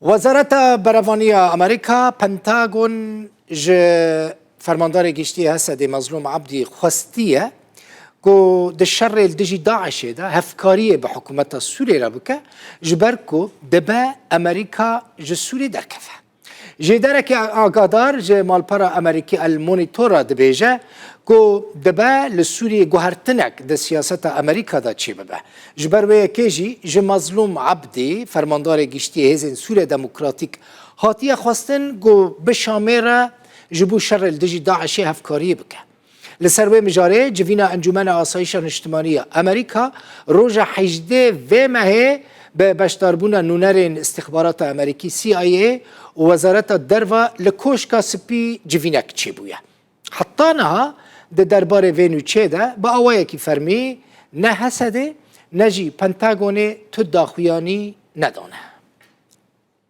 وزارت برافانی امریکا پنتاگون ج فرماندار گشتی هست مظلوم عبدی خواستیه کو د شر الدجی داعش ده هفکاری به حکومت سوریه را بکه جبر کو دبا امریکا ج سوریه درکفه جدارك آقادار ج مالپرا امریکی المونیتورا دبیجه کو دبا لسوریه گوهرتنک د سیاست امریکا دا چی ببه جبر وی کیجی ج مظلوم عبدی فرماندار گشتی هزین سوریه دموکراتیک هاتیه خواستن گو بشامره جبو شر الدجی داعشی هفکاری بکه لسروی مجاره جوینا انجمن آسایش اجتماعی امریکا روز 18 و ماه به بشداربون نونرین استخبارات امریکی CIA و وزارت دروا لکوشکا سپی جوینک چی بویا حتی نه درباره وینو چه ده با آوائه کی فرمی نه حسده نجی پنتاگونه تو داخویانی ندانه